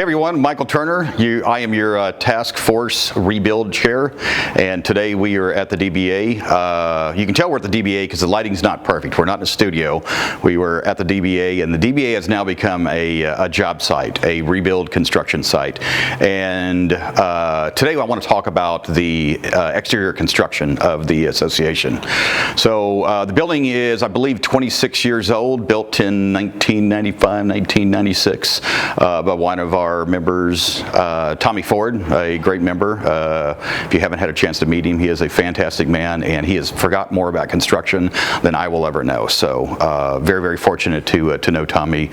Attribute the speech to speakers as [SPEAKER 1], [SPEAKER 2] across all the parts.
[SPEAKER 1] Hey everyone, Michael Turner. I am your Task Force Rebuild Chair, and today we are at the DBA. You can tell we're at the DBA because the lighting's not perfect. We're not in a studio. We were at the DBA, and the DBA has now become a job site, a rebuild construction site. And today I want to talk about the exterior construction of the association. So the building is, I believe, 26 years old, built in 1995, 1996 by one of our members, Tommy Ford, a great member. If you haven't had a chance to meet him, he is a fantastic man, and he has forgot more about construction than I will ever know. So very, very fortunate to know Tommy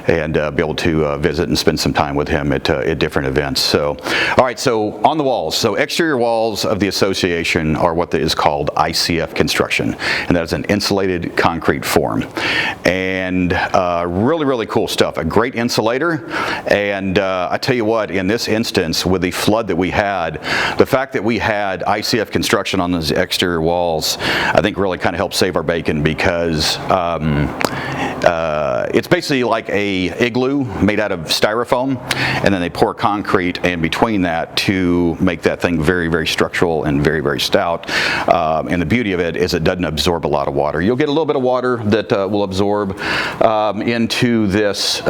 [SPEAKER 1] and be able to visit and spend some time with him at different events. So, all right, so on the walls. So exterior walls of the association are what is called ICF construction, and that is an insulated concrete form. And really, really cool stuff. A great insulator, and I tell you what, in this instance, with the flood that we had, the fact that we had ICF construction on those exterior walls, I think really kind of helped save our bacon, because it's basically like a igloo made out of styrofoam, and then they pour concrete in between that to make that thing very, very structural and very, very stout. And the beauty of it is it doesn't absorb a lot of water. You'll get a little bit of water that will absorb into this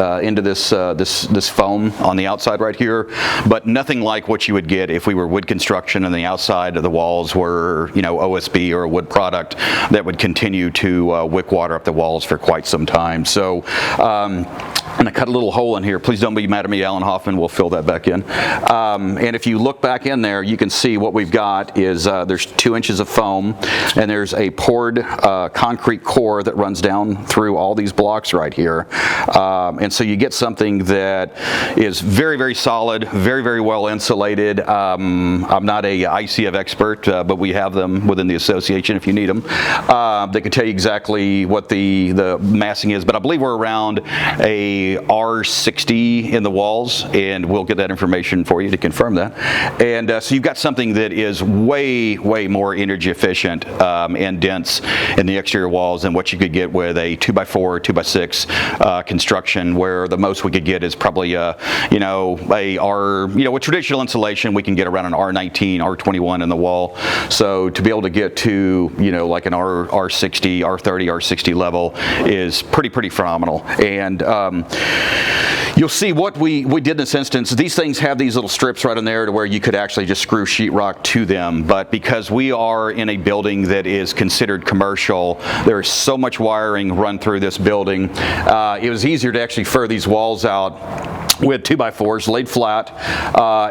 [SPEAKER 1] foam on the outside right here, but nothing like what you would get if we were wood construction and the outside of the walls were, OSB or a wood product that would continue to wick water up the walls for quite some time. So I'm going to cut a little hole in here. Please don't be mad at me, Alan Hoffman. We'll fill that back in. And if you look back in there, you can see what we've got is there's 2 inches of foam, and there's a poured concrete core that runs down through all these blocks right here. And so you get something that is very, very solid, very, very well insulated. I'm not a ICF expert, but we have them within the association if you need them. They can tell you exactly what the massing is, but I believe we're around a R60 in the walls, and we'll get that information for you to confirm that. And so you've got something that is way, way more energy efficient and dense in the exterior walls than what you could get with a 2x4, 2x6 construction, where the most we could get is probably with traditional insulation we can get around an R19, R21 in the wall. So to be able to get to like an R60, R30, R60 level is pretty phenomenal. And you'll see what we did in this instance. These things have these little strips right in there to where you could actually just screw sheetrock to them, but because we are in a building that is considered commercial, there is so much wiring run through this building. It was easier to actually fur these walls out with 2x4s laid flat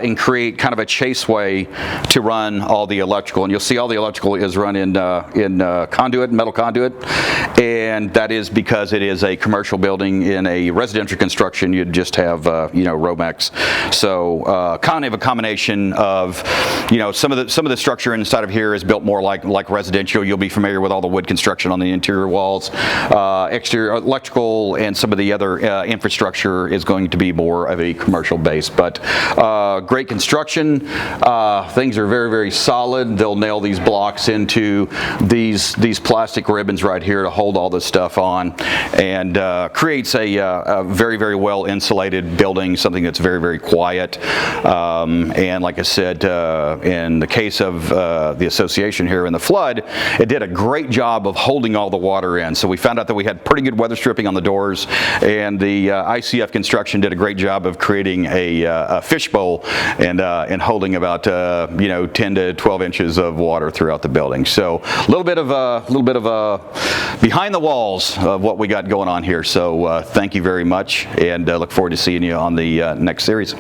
[SPEAKER 1] and create kind of a chaseway to run all the electrical. And you'll see all the electrical is run in conduit, metal conduit, and that is because it is a commercial building. In a residential construction, you'd just have Romex. So kind of a combination of some of the structure inside of here is built more like residential. You'll be familiar with all the wood construction on the interior walls. Exterior electrical and some of the other infrastructure is going to be more of a commercial base, but great construction. Things are very, very solid. They'll nail these blocks into these plastic ribbons right here to hold all this stuff on, and creates a very, very well insulated building, something that's very, very quiet. And like I said, in the case of the association here in the flood, it did a great job of holding all the water in. So we found out that we had pretty good weather stripping on the doors, and the ICF construction did a great job of creating a fishbowl and holding about 10 to 12 inches of water throughout the building. So a little bit of behind the walls of what we got going on here. So thank you very much, and look forward to seeing you on the next series.